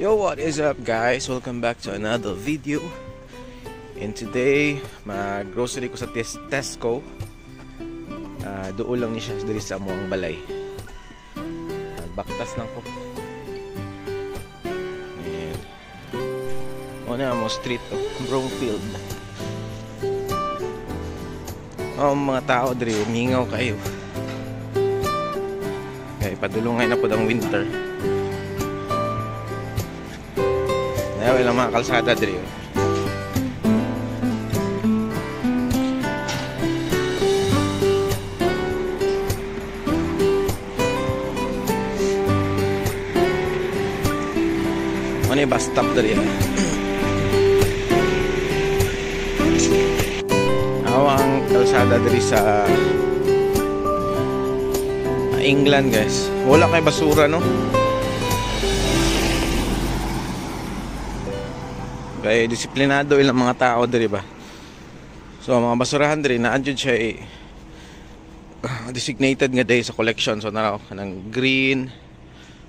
Yo, what is up guys? Welcome back to another video. And today, mag-grocery ko sa Tesco. Doon lang niya siya dali sa amuang balay. Baktas lang ko. Ayan. Una mo street of Broomfield. Mga tao diri, mingaw kayo. Kaya padulungay na po ang winter. Ayaw ilang mga kalsada diri. Ano yung bus stop diri? Ang kalsada diri sa England guys. Wala kay basura no. Kaya disiplinado ilang mga tao diri ba. So mga basurahan diri naadjud siya designated nga day sa collection. So naraw kanang green,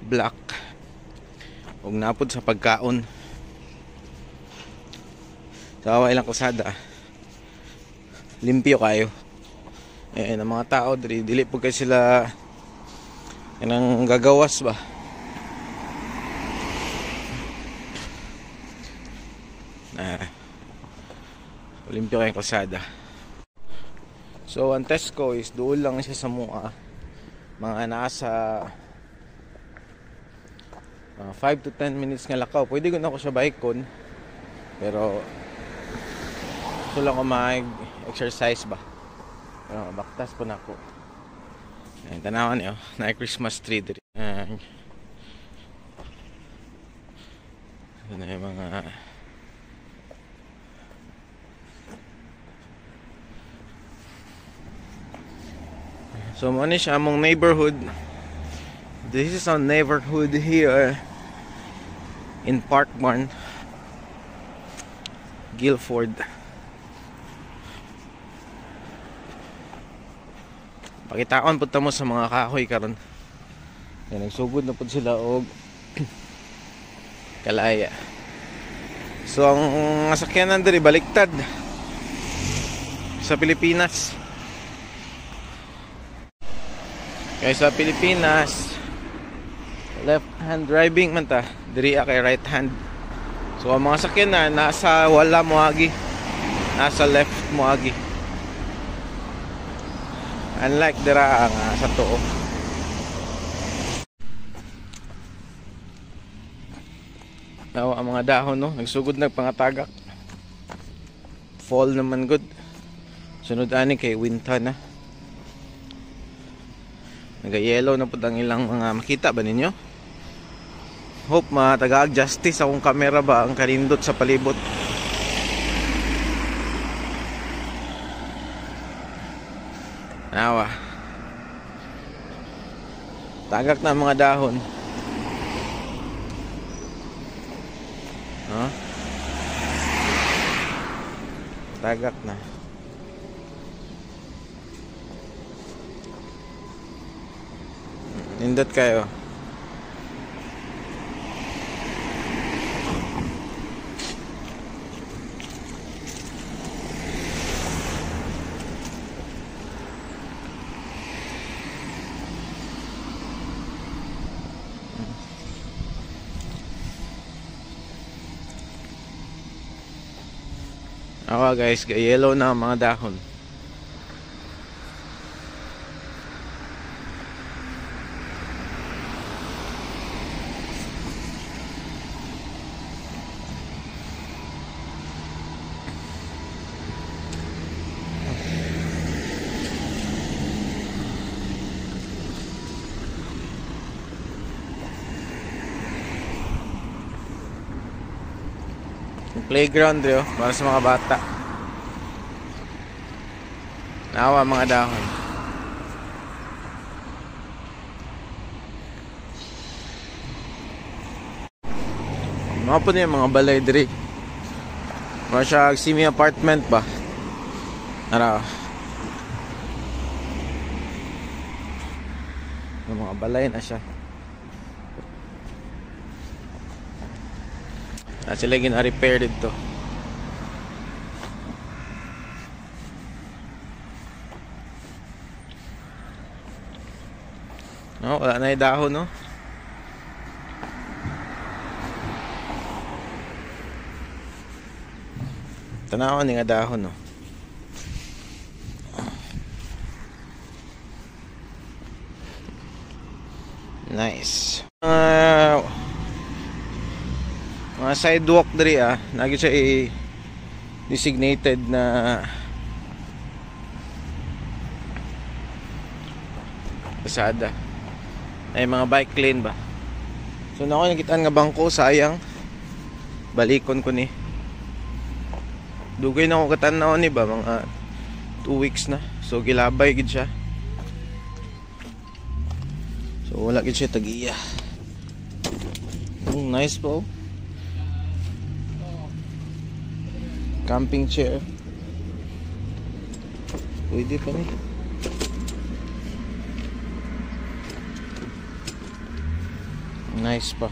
black ug napod sa pagkaon. So ilang kalsada limpyo kayo. Ang mga tao diri dili po kay sila kanang gagawas ba. Limpyo kayong kalsada. So ang Tesco is doon lang siya sa mga nasa 5 to 10 minutes nga lakaw. Pwede ko na ako siya bike-con, pero gusto lang ko mag-exercise ba. Pero baktas po na ako. Ayan, tanawan niyo na Christmas tree dito. Ayan na yung mga so mo ni siya among neighborhood. This is our neighborhood here in Parkburn, Guildford. Pakitaon pud ta mo sa mga kahoy karon. Yan nagsugod na pud sila og kalaya. So ang sakyanan diri baliktad sa Pilipinas. Kaya sa Pilipinas left hand driving man ta, diri kay right hand. So ang mga sakyanan nasa wala moagi, nasa left moagi. Unlike dira sa tuo. Ang mga dahon no, nagsugod nagpangatagak. Fall naman good. Sunod ani kay winter na. Naga-yellow na po ang ilang mga makita ba ninyo? Hope mataga-adjustice akong camera ba ang karindot sa palibot. Nawa. Tagak na mga dahon. Huh? Tagak na. Nindot kayo. Ako guys, yellow na ang mga dahon. Playground rin para sa mga bata. Nawa mga dahon. Mga po niya mga balay diri. Mga siya semi-apartment ba. Nara. Yung mga balay na siya. na sila gina-repair dito. No, wala na yung dahon, no? Tanaw ni nga dahon, no? Nice. Mga sidewalk diri nagi siya designated na pasada. Ay mga bike lane ba. So na ako nakitaan nga bangko, sayang. Balikon ko ni. Dugay na ako katanaw ni ba mga 2 weeks na. So gilabay gid siya. So wala gid siya tag-iya. Nice po. Camping chair. Pwede pa ni. Nice pa.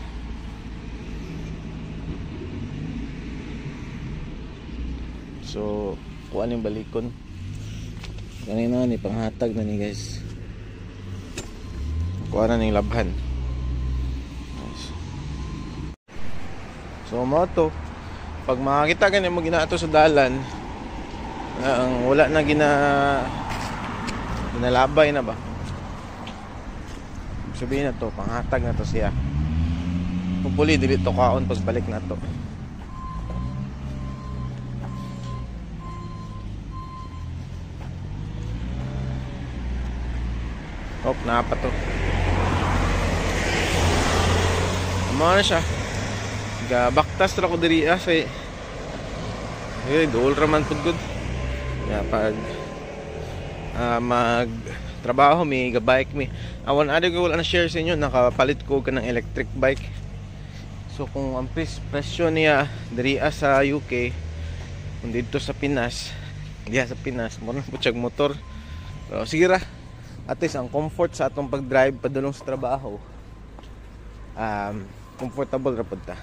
So kuha ning balikon. Kanina ni panghatag na ni guys. Kuha na ning labhan. Nice. So mo to, pag makakita ka mo ginato sa dalan, wala na ginalabay na ba, sabihin na to, panghatag na to siya. Hopefully dili to kaon pag balik na to. Hop, napa to. Amo na siya. Gabaktas ra ko diri say. Dool ra man pud good. Ya pag mag trabaho mi ga-bike mi. Awan adi ko wala na share sa inyo, nakapalit ko kanang electric bike. So kung ang presyo niya diri sa UK, kung dito sa Pinas, diya sa Pinas, mo na putyag motor. Pero sige ra. At least ang comfort sa atong pag-drive padulong sa trabaho. Comfortable ra pud ta.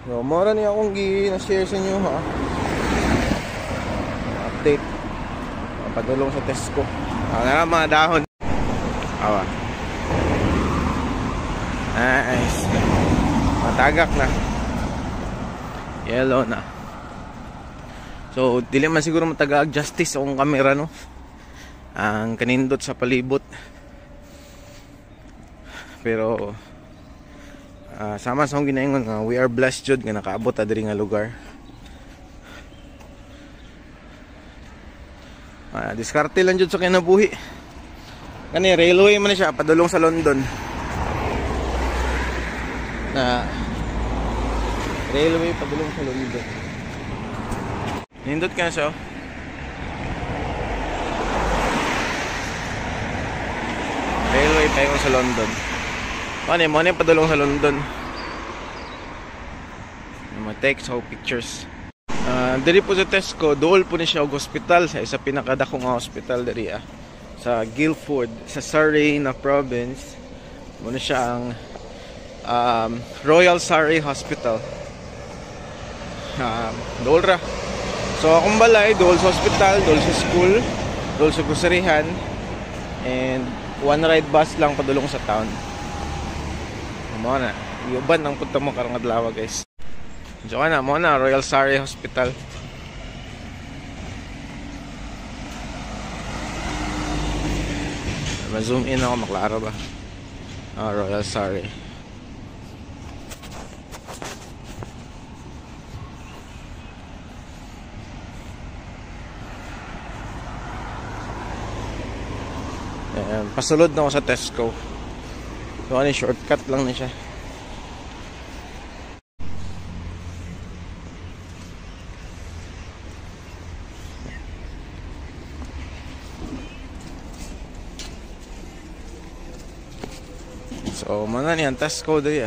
So, mora niya akong gi-share sa inyo update. Padulong sa Tesco. Nga mga dahon. Awa. Nice. Matagak na. Yellow na. So, dili man siguro mataga justice akong camera, no? Ang kanindot sa palibot. Pero sama sa akong ginaingon nga we are blessed jud nga nakaabot diri nga lugar. Diskarte lang jud sa kinabuhi. Kani railway man siya padulong sa London. Na railway padulong sa London. Nindot ka siya. Railway pa sa London. Ano mo na padulong sa London. Take so pictures. Diri po sa Tesco, dool po ni siya og hospital sa isa pinakadakong hospital diri sa Guildford, sa Surrey na province. Muna siya ang Royal Surrey Hospital. Dool ra. So akong balay, dool sa hospital, dool sa school, dool sa groceryhan, and one ride bus lang padulong sa town. Mo na, iuban ang punta mo karong adlaw guys. So kana mo na Royal Surrey Hospital. Ma-zoom in ako, maklaro ba? Royal Surrey. Pasulod na ako sa Tesco. So ano, shortcut lang na siya. So mana ni ang Tesco diri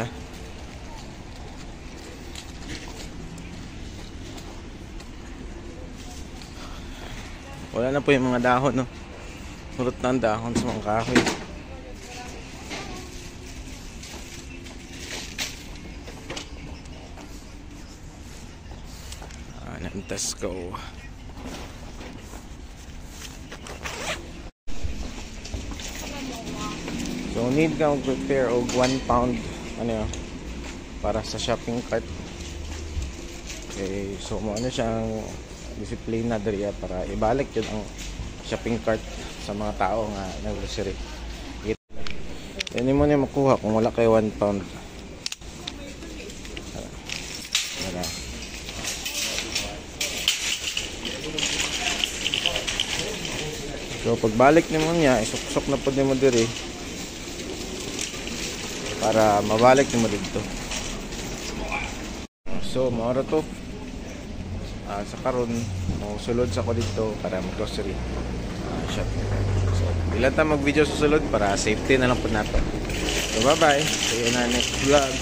Wala na po yung mga dahon, no. Surot na ang dahon sa mga kahoy. Tesco. So need kang prepare og 1 pound ano yun, para sa shopping cart. Okay, so mo ano siyang disiplina diriya para ibalik yun ang shopping cart sa mga tao nga nag-grocery. Yan mo na makuha kung wala kayo 1 pound. Wala. So pagbalik nimo niya, isuk-sok na pud nimo diri para mabalik nimo dito. So maura to. Sa karon mo sulod sa ko dito para mag-grocery shop. So ilan ta mag-video sa sulod para safety na lang po nato. So bye bye. See you na next vlog.